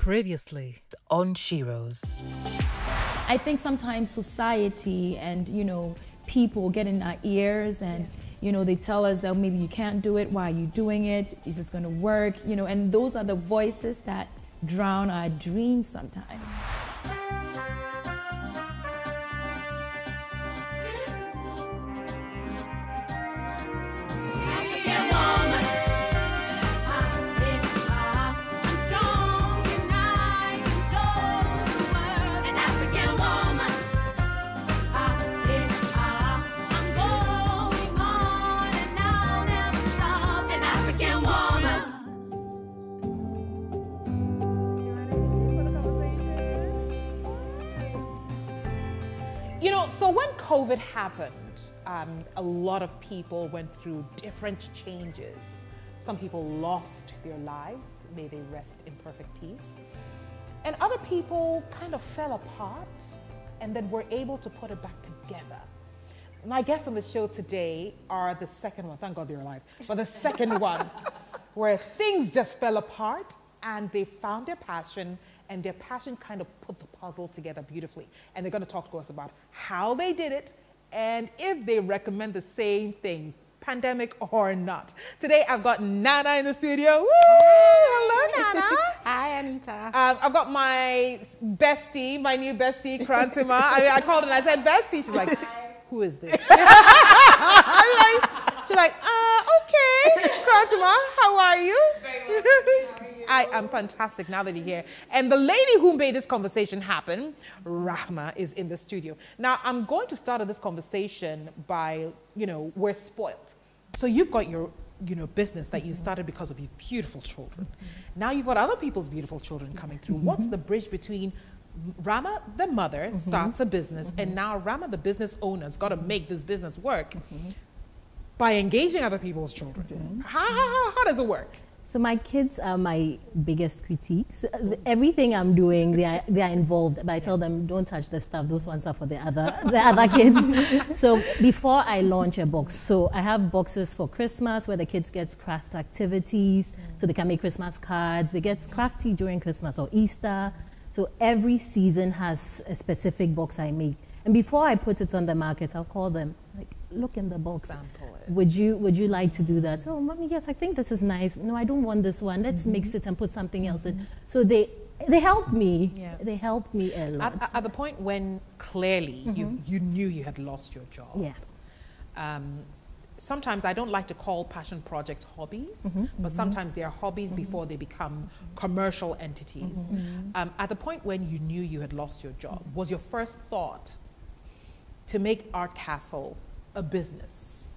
Previously on Sheroes. I think sometimes society and, people get in our ears and, they tell us that maybe you can't do it. Why are you doing it? Is this going to work? And those are the voices that drown our dreams sometimes. So when COVID happened, a lot of people went through different changes. Some people lost their lives, may they rest in perfect peace. And other people kind of fell apart and then were able to put it back together. My guests on the show today are the second one, thank God they're alive, but the second one where things just fell apart and they found their passion, and their passion kind of put the puzzle together beautifully. And they're going to talk to us about how they did it and if they recommend the same thing, pandemic or not. Today, I've got Nana in the studio. Woo! Hello, Nana. Hi, Anita. I've got my bestie, my new bestie, Korantema. I called her and I said, bestie. She's like, who is this? She's like, okay, Korantema, how are you? Very well. How are you? I am fantastic now that you're here. And the lady who made this conversation happen, Rahma, is in the studio. Now, I'm going to start this conversation by, we're spoiled. So you've got your, business that you started because of your beautiful children. Now you've got other people's beautiful children coming through. What's the bridge between Rahma, the mother, starts a business, and now Rahma, the business owner, has got to make this business work by engaging other people's children? How does it work? So my kids are my biggest critiques. Everything I'm doing, they are involved, but I tell them, don't touch the stuff. Those ones are for the other kids. So before I launch a box, so I have boxes for Christmas where the kids get craft activities, so they can make Christmas cards. They get crafty during Christmas or Easter. So every season has a specific box I make. And before I put it on the market, I'll call them, like, look in the box. Sample it. Would you like to do that? Oh, mommy, yes, I think this is nice. No, I don't want this one. Let's mix it and put something else in. So they help me. Yeah. They help me a lot. At the point when clearly you knew you had lost your job. Yeah. Sometimes I don't like to call passion projects hobbies, but sometimes they are hobbies before they become commercial entities. At the point when you knew you had lost your job, was your first thought to make Art Castle a business?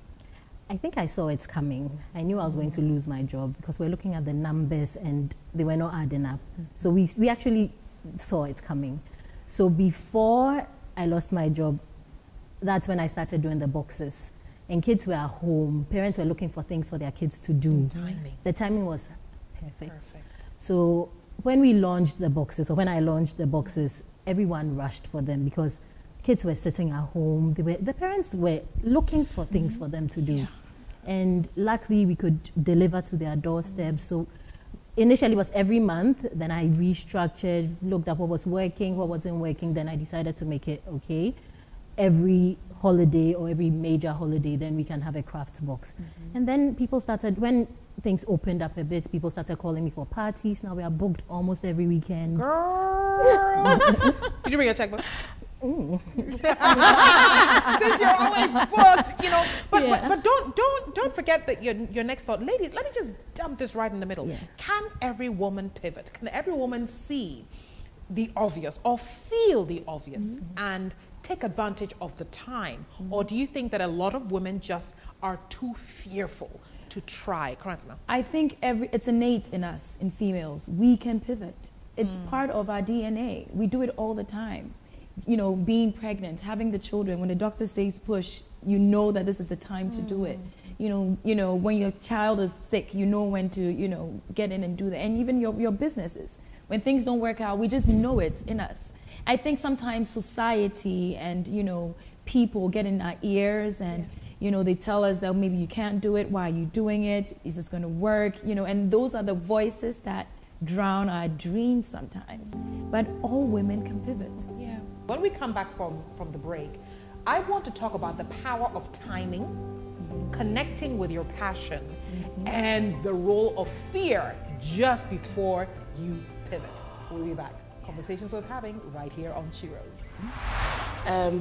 I think I saw it coming. I knew I was going to lose my job because we're looking at the numbers and they were not adding up. So we actually saw it coming. So before I lost my job, that's when I started doing the boxes. And kids were at home. Parents were looking for things for their kids to do. The timing was perfect. So when we launched the boxes, or when I launched the boxes, everyone rushed for them because kids were sitting at home. The parents were looking for things for them to do. Yeah. And luckily, we could deliver to their doorstep. So initially, it was every month. Then I restructured, looked at what was working, what wasn't working. Then I decided to make it, okay, every holiday or every major holiday, then we can have a craft box. And then people started, when things opened up a bit, people started calling me for parties. Now we are booked almost every weekend. Girl! Did you bring your checkbook? Since you're always booked, but don't forget that your next thought, ladies, let me just dump this right in the middle. Can every woman pivot? Can every woman see the obvious or feel the obvious and take advantage of the time? Or do you think that a lot of women just are too fearful to try? Korantema. I think it's innate in us, in females. We can pivot. It's part of our DNA. We do it all the time. Being pregnant, having the children, when the doctor says push, you know that this is the time to do it. When your child is sick, you know when to, get in and do that. And even your businesses. When things don't work out, we just know it in us. I think sometimes society and, people get in our ears and, they tell us that maybe you can't do it. Why are you doing it? Is this going to work? And those are the voices that drown our dreams sometimes. But all women can pivot. Yeah. When we come back from the break, I want to talk about the power of timing, connecting with your passion, and the role of fear just before you pivot. We'll be back. Conversations worth having right here on Shiro's.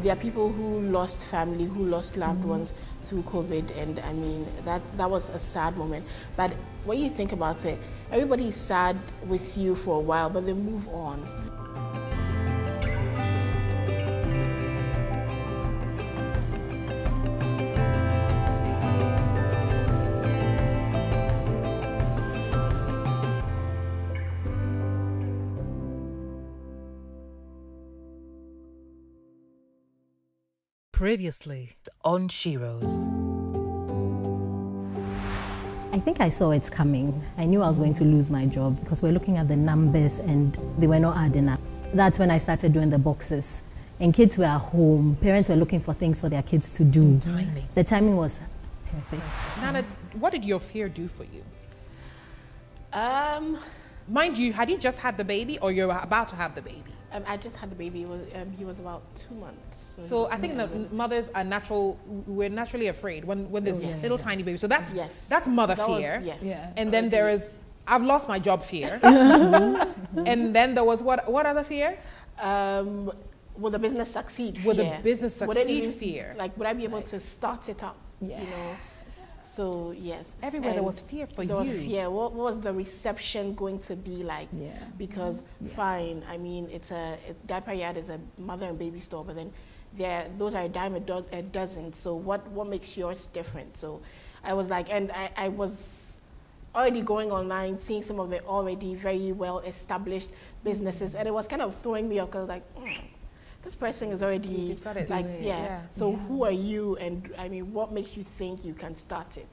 There are people who lost family, who lost loved ones through COVID, and I mean, that was a sad moment. But when you think about it, everybody's sad with you for a while, but they move on. Previously on Shiro's. I think I saw it's coming. I knew I was going to lose my job because we're looking at the numbers and they were not adding up. That's when I started doing the boxes. And kids were at home. Parents were looking for things for their kids to do. Timing. The timing was perfect. Nana, what did your fear do for you? Mind you, had you just had the baby or you're about to have the baby? I just had the baby. He was about 2 months. So I think that mothers are we're naturally afraid when there's little tiny babies. So that's mother fear. And then there is, I've lost my job fear. And then there was what other fear? Will the business succeed fear? Will the business succeed fear? Like, would I be able to start it up? Yeah. You know? So, yes. Everywhere there was fear for you. There was fear. What was the reception going to be like? Yeah. Because, fine, I mean, Diaper Yard is a mother and baby store, but then those are a dime a dozen. So what makes yours different? So I was like, and I was already going online, seeing some of the already very well-established businesses, and it was kind of throwing me off because like, this person is already like, so who are you? And I mean, what makes you think you can start it?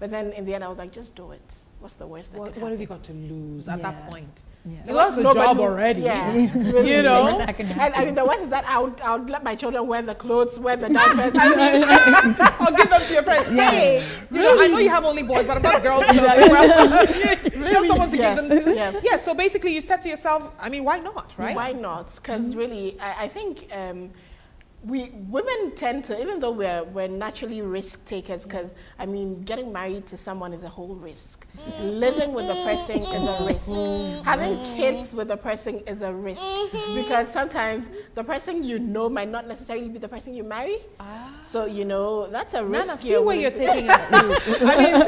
But then in the end, I was like, just do it. What's the worst that could happen? What have you got to lose at that point? Yeah. You lost a job already. Yeah. You know? And I mean, the worst is that I would let my children wear the clothes, wear the diapers. I'll give them to your friends. Hey, you know, I know you have only boys, but I've got girls. You have someone to give them to. Yeah. So basically, you said to yourself, I mean, why not, right? Why not? Because really, I think women tend to, even though we're naturally risk takers, because I mean, getting married to someone is a whole risk. Living with a person is a risk. Having kids with a person is a risk, because sometimes the person you know might not necessarily be the person you marry. So you know that's a risk. Nana, see where you're taking us to. I mean,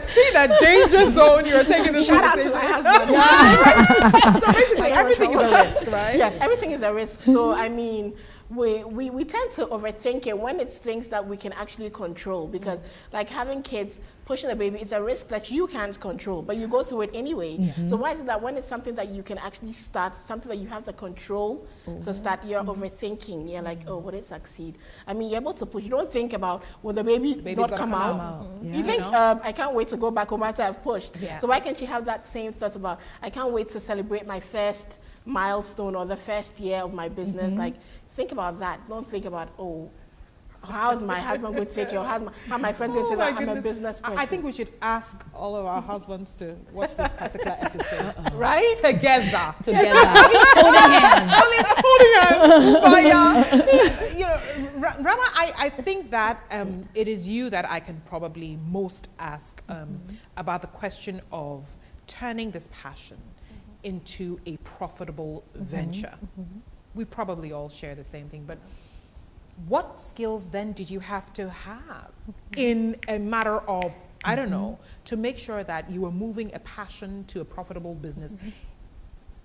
see that danger zone you're taking this. Shout out to my husband. So basically, everything is a risk, right? Yes, everything is a risk. So I mean, we tend to overthink it when it's things that we can actually control, because like having kids, pushing a baby, it's a risk that you can't control, but you go through it anyway. So why is it that when it's something that you can actually start, something that you have the control to start, you're overthinking? You're like, oh, would it succeed? I mean, you're able to push. You don't think about, will the baby not come out? You think, I can't wait to go back home after I've pushed. So why can't you have that same thought about, I can't wait to celebrate my first milestone or the first year of my business? Like, think about that. Don't think about, oh, how is my husband going to take care? How my friends going to say that I'm a business person? I think we should ask all of our husbands to watch this particular episode. Right? Together. Holding hands. Holding hands. But, you know, Rahma, I think that it is you that I can probably most ask about the question of turning this passion into a profitable venture. We probably all share the same thing, but what skills then did you have to have in a matter of, I don't know, to make sure that you were moving a passion to a profitable business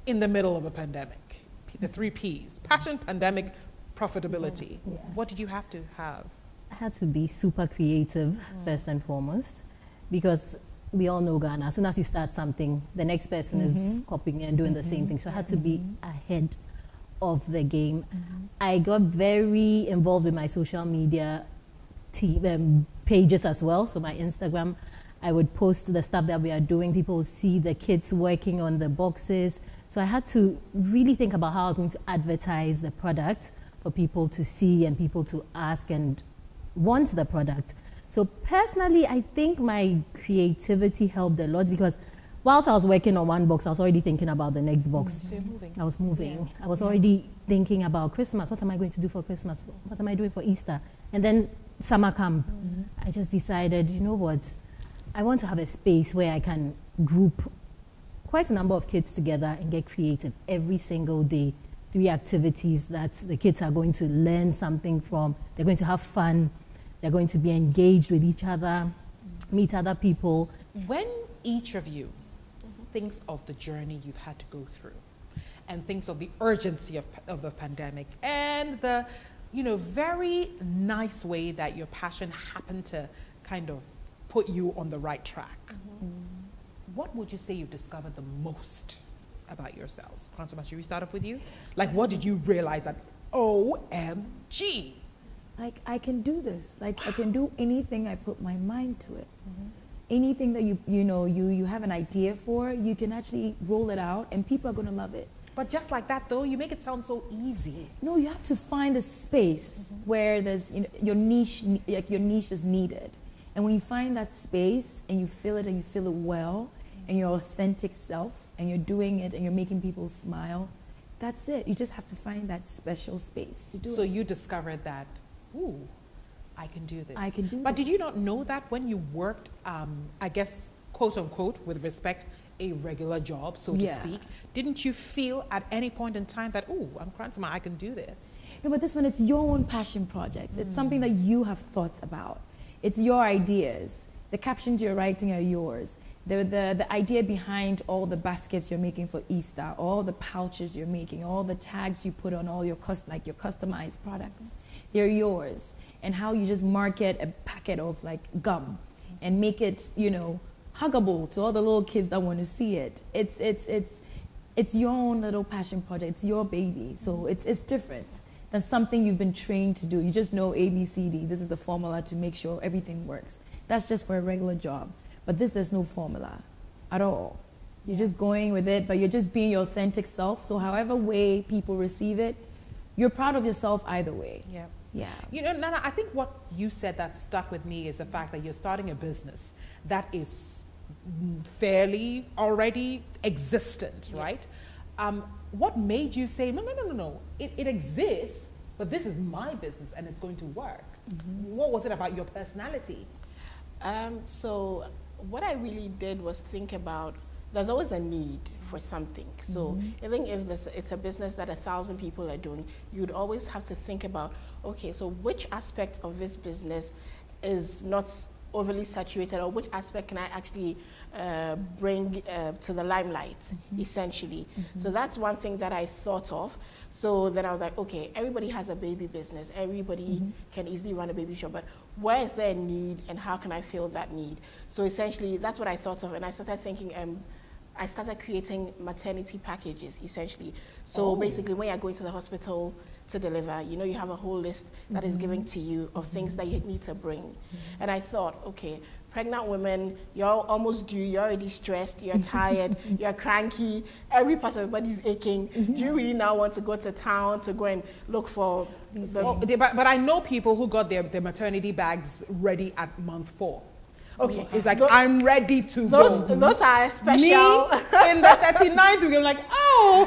in the middle of a pandemic? The 3 Ps: passion, pandemic, profitability. What did you have to have? I had to be super creative first and foremost, because we all know Ghana. As soon as you start something, the next person is copying and doing the same thing. So I had to be ahead of the game. I got very involved with my social media pages as well. So my Instagram, I would post the stuff that we are doing. People would see the kids working on the boxes. So I had to really think about how I was going to advertise the product for people to see and people to ask and want the product. So personally, I think my creativity helped a lot, because whilst I was working on one box, I was already thinking about the next box. So you're moving. I was moving. I was already thinking about Christmas. What am I going to do for Christmas? What am I doing for Easter? And then summer camp. I just decided, you know what? I want to have a space where I can group quite a number of kids together and get creative every single day. 3 activities that the kids are going to learn something from. They're going to have fun. They're going to be engaged with each other, meet other people. When each of you thinks of the journey you've had to go through and thinks of the urgency of the pandemic and the, you know, very nice way that your passion happened to kind of put you on the right track, what would you say you've discovered the most about yourselves? Korantema, should we start off with you? Like, what did you realize that, OMG? Like, I can do this. Like, I can do anything I put my mind to it. Anything that you have an idea for, you can actually roll it out and people are going to love it. But just like that, though, you make it sound so easy. No, you have to find a space where there's, your niche is needed. And when you find that space and you feel it well, and your authentic self, and you're doing it and you're making people smile, that's it. You just have to find that special space to do it. So you discovered that, ooh, I can do this. I can do But this. did you not know that when you worked, I guess, quote unquote, with respect, a regular job, so to speak? Didn't you feel at any point in time that, ooh, I'm Korantema, I can do this? No, but this one, it's your own passion project. It's something that you have thoughts about. It's your ideas. The captions you're writing are yours. The idea behind all the baskets you're making for Easter, all the pouches you're making, all the tags you put on all your your customized products, they're yours. And how you just market a packet of like gum and make it, huggable to all the little kids that want to see it. It's your own little passion project. It's your baby. So it's different than something you've been trained to do. You just know A, B, C, D. This is the formula to make sure everything works. That's just for a regular job. But there's no formula at all. You're just going with it, but you're just being your authentic self. So however way people receive it, you're proud of yourself either way. Yeah. Yeah. You know, Nana, I think what you said that stuck with me is the fact that you're starting a business that is fairly already existent, right? What made you say, no, it exists, but this is my business and it's going to work? What was it about your personality? So what I really did was think about, there's always a need for something. So even if it's a business that 1,000 people are doing, you'd always have to think about, okay, so which aspect of this business is not overly saturated, or which aspect can I actually bring to the limelight, essentially. So that's one thing that I thought of. So then I was like, okay, everybody has a baby business. Everybody can easily run a baby shop, but where is there a need and how can I fill that need? So essentially, that's what I thought of. And I started thinking, I started creating maternity packages, essentially. So basically, when you're going to the hospital to deliver, you have a whole list that is given to you of things that you need to bring. And I thought, okay, pregnant women, you're almost due, you're already stressed, you're tired, you're cranky, every part of your body's aching. Do you really now want to go to town to go and look for but I know people who got their maternity bags ready at month 4. Okay, it's like, I'm ready to go. Those are special. Me, in the 39th, we're like, oh.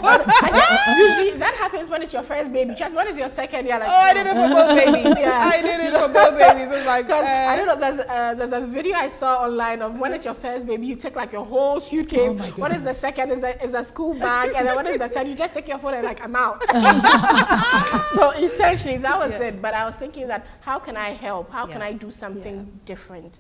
Usually that happens when it's your first baby. Just when it's your second, you're like, I did it for both babies. I did it for both babies. It's like, I don't know, there's a video I saw online of when it's your first baby, you take like your whole suitcase. Oh my goodness. What is the second is a school bag, and then what is the third? You just take your phone and like, I'm out. So essentially that was it. But I was thinking that, how can I help? How can I do something different?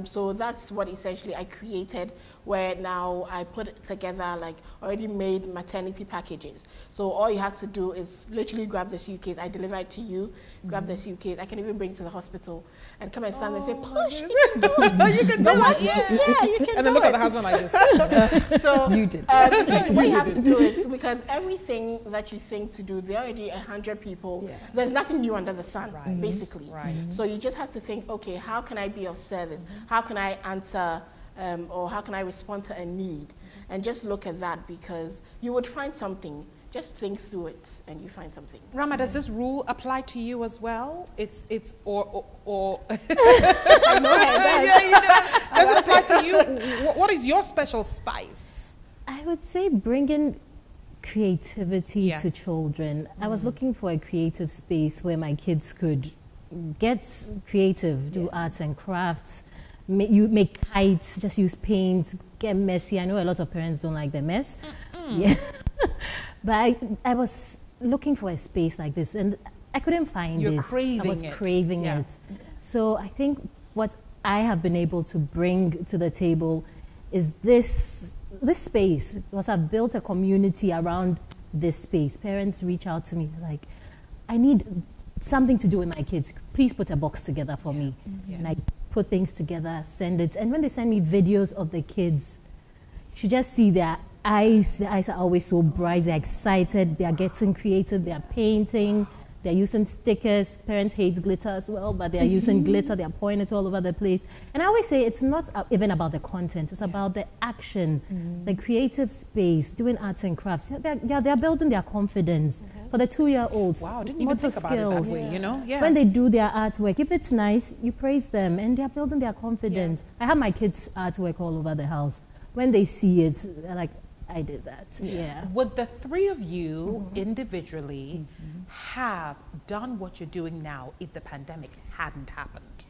So that's what essentially I created, where now I put together like already made maternity packages. So all you have to do is literally grab the suitcase. I deliver it to you, grab the suitcase. I can even bring it to the hospital and come and stand and say, push, you can do it. You can do it. Yeah, you can and then look at the husband like this. So you did. What you have to do is, because everything that you think to do, there are already 100 people. There's nothing new under the sun, basically. So you just have to think, okay, how can I be of service? How can I answer or how can I respond to a need? And just look at that, because you would find something. Just think through it and you find something. Rahma, does this rule apply to you as well? It's or I know it does it apply to you? What is your special spice? I would say bringing creativity to children. I was looking for a creative space where my kids could get creative, do arts and crafts, you make kites, just use paint, get messy. I know a lot of parents don't like the mess. Yeah. But I was looking for a space like this, and I couldn't find it. Craving I was craving it. So I think what I have been able to bring to the table is this space, because I've built a community around this space. Parents reach out to me like, I need something to do with my kids. Please put a box together for me. And I put things together, send it. And when they send me videos of the kids, you should just see their eyes. The eyes are always so bright. They're excited. They are getting creative. They are painting. They're using stickers. Parents hate glitter as well, but they're using glitter. They're pouring it all over the place. And I always say it's not even about the content. It's about the action, the creative space, doing arts and crafts. They're building their confidence. For the 2-year-olds, wow, I didn't even think about it that way, you know? Yeah. When they do their artwork, if it's nice, you praise them, and they're building their confidence. I have my kids' artwork all over the house. When they see it, they're like, I did that. Yeah. Would the three of you individually have done what you're doing now if the pandemic hadn't happened?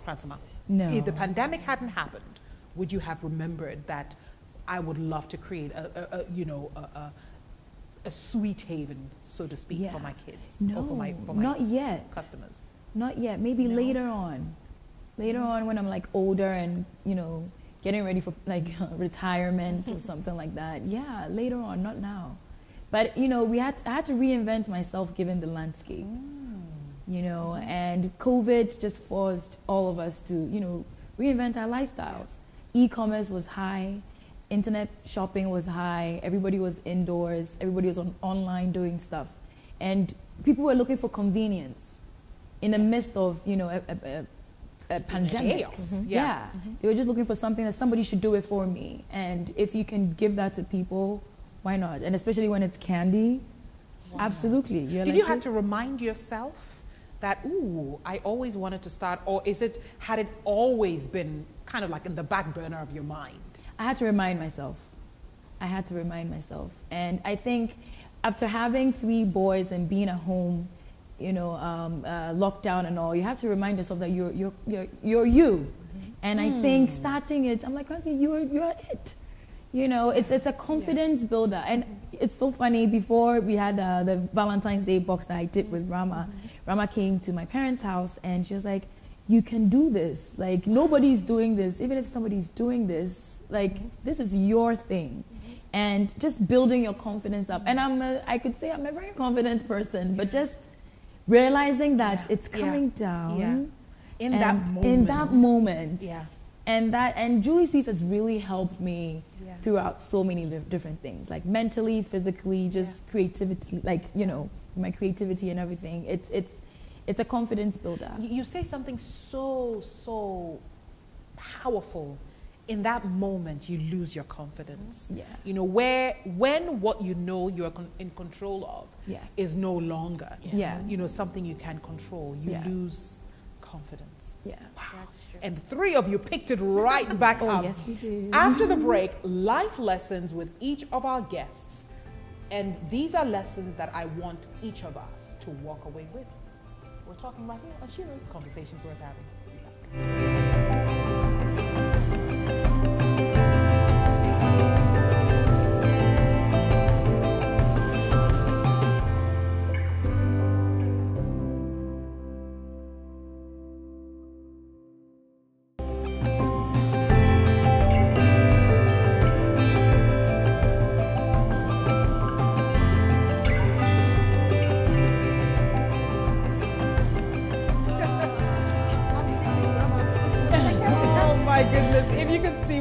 Korantema. No. If the pandemic hadn't happened, would you have remembered that I would love to create a sweet haven, so to speak, for my kids? No, or for my not yet. Customers? Not yet. Maybe later on. Later on, when I'm like older and, you know, getting ready for like retirement or something like that. Yeah, later on, not now. But, you know, I had to reinvent myself given the landscape, you know, and COVID just forced all of us to, you know, reinvent our lifestyles. E-commerce was high, internet shopping was high, everybody was indoors, everybody was online doing stuff. And people were looking for convenience in the midst of, you know, a pandemic. They were just looking for something that somebody should do it for me. And if you can give that to people, why not? And especially when it's candy, absolutely. Did you have to remind yourself that, ooh, I always wanted to start, or had it always been kind of like in the back burner of your mind? I had to remind myself. And I think after having 3 boys and being at home, you know, lockdown and all, you have to remind yourself that you're you. And I think starting it, I'm like, Auntie, you're it. You know, it's a confidence builder. And it's so funny, before we had the Valentine's Day box that I did with Rahma, Rahma came to my parents' house and she was like, you can do this. Like, nobody's doing this. Even if somebody's doing this, like, this is your thing. And just building your confidence up. And I could say I'm a very confident person, but just realizing that it's coming down in that moment. And Julie Sweets has really helped me throughout so many different things, like mentally, physically, just creativity, like, you know, my creativity and everything. It's a confidence builder. You say something so powerful. In that moment, you lose your confidence. You know, when what you know you're in control of is no longer, you know, something you can control, you lose confidence. Wow. That's true. And the 3 of you picked it right back up. Yes, we did. After the break, life lessons with each of our guests. And these are lessons that I want each of us to walk away with. We're talking right here on Shiro's Conversations Worth Having. We'll be back.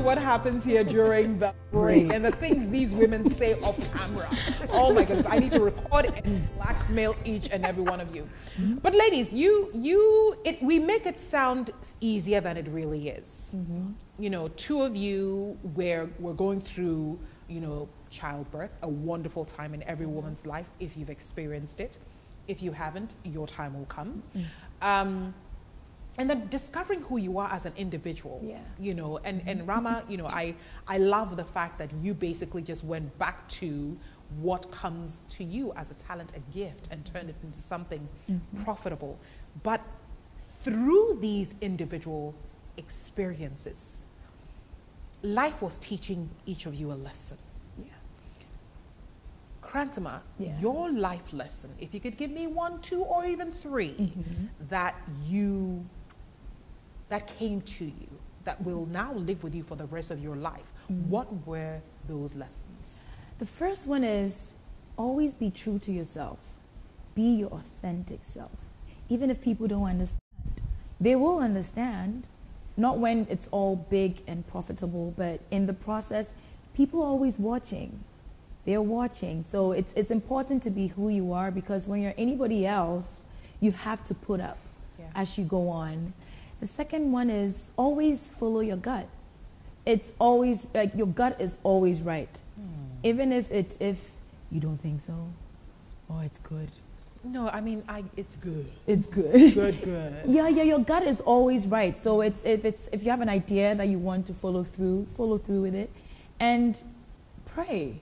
What happens here during the break and the things these women say off camera. Oh my goodness, I need to record and blackmail each and every one of you. But ladies, we make it sound easier than it really is. you know, two of you were going through, you know, childbirth, a wonderful time in every woman's life if you've experienced it. If you haven't, your time will come. And then discovering who you are as an individual, you know, and Rahma, you know, I love the fact that you basically just went back to what comes to you as a talent, a gift, and turned it into something profitable. But through these individual experiences, life was teaching each of you a lesson. Korantema, your life lesson, if you could give me 1, 2, or even 3 that came to you, that will now live with you for the rest of your life, what were those lessons? The first one is always be true to yourself. Be your authentic self. Even if people don't understand, they will understand. Not when it's all big and profitable, but in the process, people are always watching. They're watching. So it's important to be who you are, because when you're anybody else, you have to put up as you go on. The second one is always follow your gut. It's always, like, your gut is always right. Even if you don't think so, or it's good. No, I mean, it's good. It's good. Good. Yeah, your gut is always right. So if you have an idea that you want to follow through with it, and pray.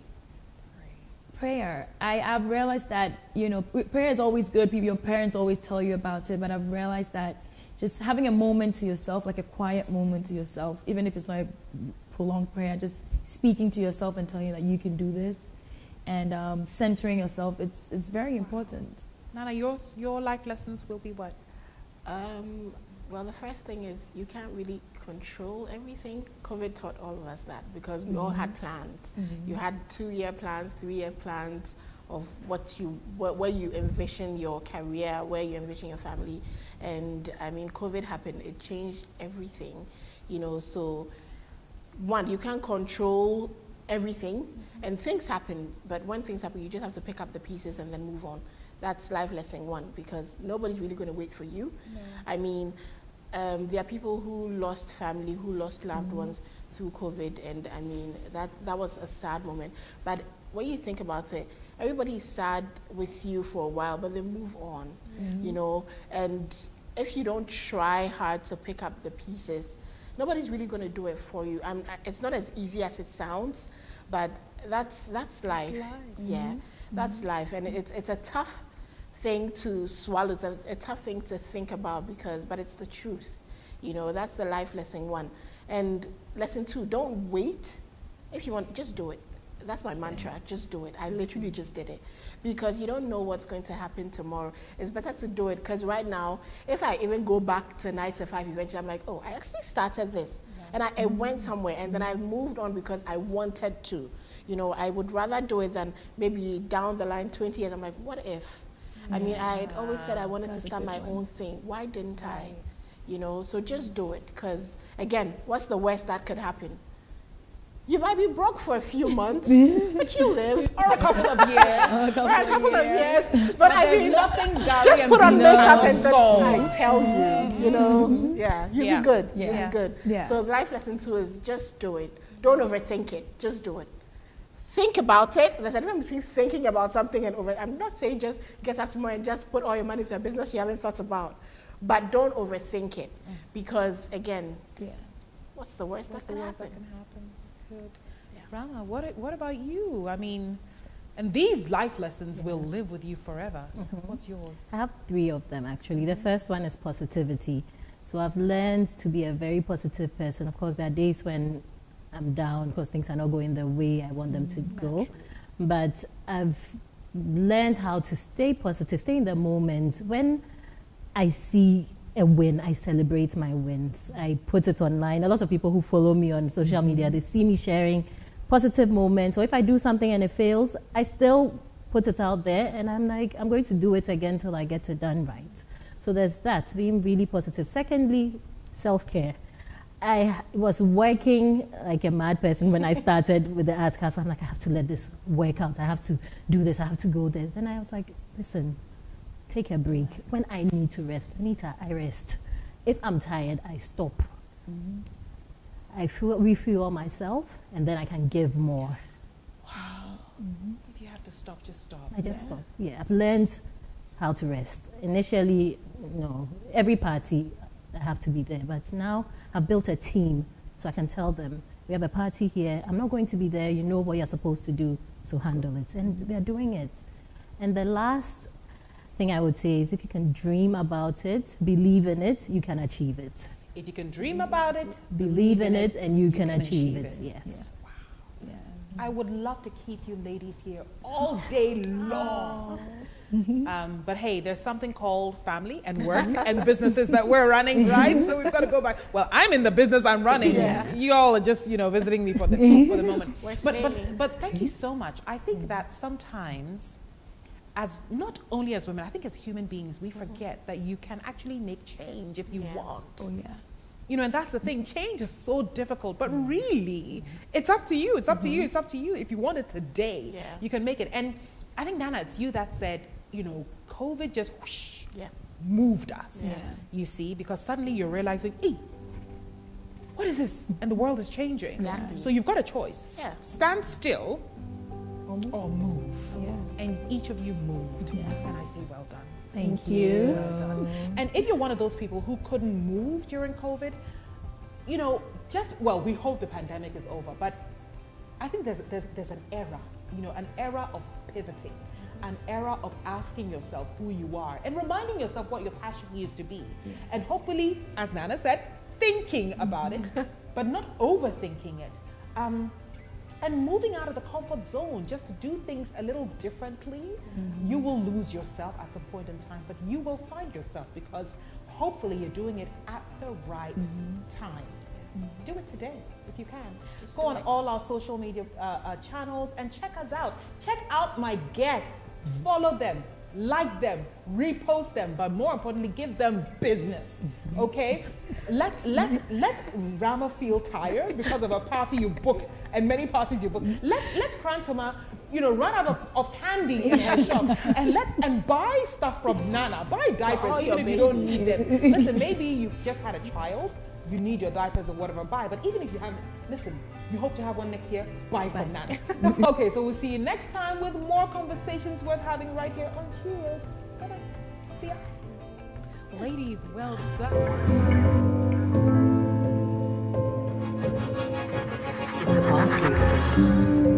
Prayer. I've realized that, you know, prayer is always good. Your parents always tell you about it, but I've realized that just having a moment to yourself, like a quiet moment to yourself, even if it's not a prolonged prayer, just speaking to yourself and telling you that you can do this, and centering yourself, it's very important. Nana, your life lessons will be what? Well, the first thing is you can't really control everything. COVID taught all of us that, because we all had plans. You had 2-year plans, 3-year plans of where you envision your career, where you envision your family. And I mean, COVID happened, it changed everything, you know. So one, you can't control everything, and things happen, but when things happen, you just have to pick up the pieces and then move on. That's life lesson 1, because nobody's really going to wait for you. I mean, there are people who lost family, who lost loved ones through COVID, and I mean, that was a sad moment. But when you think about it, everybody's sad with you for a while, but they move on, you know. And if you don't try hard to pick up the pieces, nobody's really going to do it for you. It's not as easy as it sounds, but that's life. Yeah, that's life, and it's a tough thing to swallow. It's a tough thing to think about, but it's the truth. You know, that's the life lesson 1. And lesson 2, don't wait. If you want, just do it. That's my mantra, just do it. I literally just did it, because you don't know what's going to happen tomorrow. It's better to do it, because right now, if I even go back to 9 to 5 eventually, I'm like, oh, I actually started this, and I went somewhere, and then I moved on because I wanted to. You know, I would rather do it than maybe down the line 20 years, I'm like, what if? I mean, I'd always said I wanted to start my own thing. Why didn't I? You know, so just do it, because again, what's the worst that could happen? You might be broke for a few months, but you live. Or a couple of years. Or a couple of years. But I mean, nothing just put on makeup and then I tell you, you know, you'll be good. You'll be good. So life lesson 2 is just do it. Don't overthink it. Just do it. Think about it. There's a difference between thinking about something and I'm not saying just get up tomorrow and just put all your money into a business you haven't thought about. But don't overthink it. Because again, what's the worst that can happen? Good. Rahma, what about you? I mean, and these life lessons will live with you forever. What's yours? I have 3 of them, actually. The first one is positivity. So I've learned to be a very positive person. Of course, there are days when I'm down because things are not going the way I want them to go. But I've learned how to stay positive, stay in the moment. When I see a win, I celebrate my wins. I put it online. A lot of people who follow me on social media, they see me sharing positive moments. Or if I do something and it fails, I still put it out there and I'm like, I'm going to do it again till I get it done right. So there's that, being really positive. Secondly, self-care. I was working like a mad person when I started with the art class. I'm like, I have to let this work out. I have to do this. I have to go there. Then I was like, listen, take a break. When I need to rest, Anita, I rest. If I'm tired, I stop. I refuel myself, and then I can give more. Wow. If you have to stop, just stop. I just stop. Yeah, I've learned how to rest. Initially, every party I have to be there, but now I've built a team, so I can tell them, we have a party here, I'm not going to be there, you know what you're supposed to do, so handle it. And they're doing it. And the last thing I would say is, if you can dream about it, believe in it, you can achieve it. If you can dream about it, believe in it, and you can achieve it. Yes. Yeah. Yeah. I would love to keep you ladies here all day long. But hey, there's something called family and work and businesses that we're running, right? So we've got to go back. Well, I'm in the business I'm running. Yeah. You all are just, visiting me for the moment. But thank you so much. I think that sometimes, not only as women, I think as human beings, we forget that you can actually make change if you want. Oh, yeah. And that's the thing. Change is so difficult, but really, it's up to you. It's up to you. It's up to you. If you want it today, you can make it. And I think, Nana, it's you that said, COVID just whoosh, moved us. Yeah. You see, because suddenly you're realizing, hey, what is this? And the world is changing. Exactly. So you've got a choice. Yeah. Stand still or move. Yeah. And each of you moved. Yeah. And I say, well done. Thank you. Well done. And if you're one of those people who couldn't move during COVID, we hope the pandemic is over, but I think there's an era, an era of pivoting, an era of asking yourself who you are and reminding yourself what your passion used to be. And hopefully, as Nana said, thinking about it, but not overthinking it. And moving out of the comfort zone just to do things a little differently. You will lose yourself at some point in time, but you will find yourself because hopefully you're doing it at the right time. Do it today if you can. Go on all our social media channels and check us out. Check out my guests. Follow them, like them, repost them, but more importantly, give them business. Okay? Let Rahma feel tired because of a party you booked and many parties you booked. Let Korantema, run out of candy in her shop and buy stuff from Nana. Buy diapers even if you don't need them. Listen, maybe you just had a child. You need your diapers or whatever, buy. But even if you haven't, listen, you hope to have one next year, buy from Nana. Okay, so we'll see you next time with more conversations worth having right here on Sheroes. Bye-bye. See ya. Ladies, well done. It's a boss leader.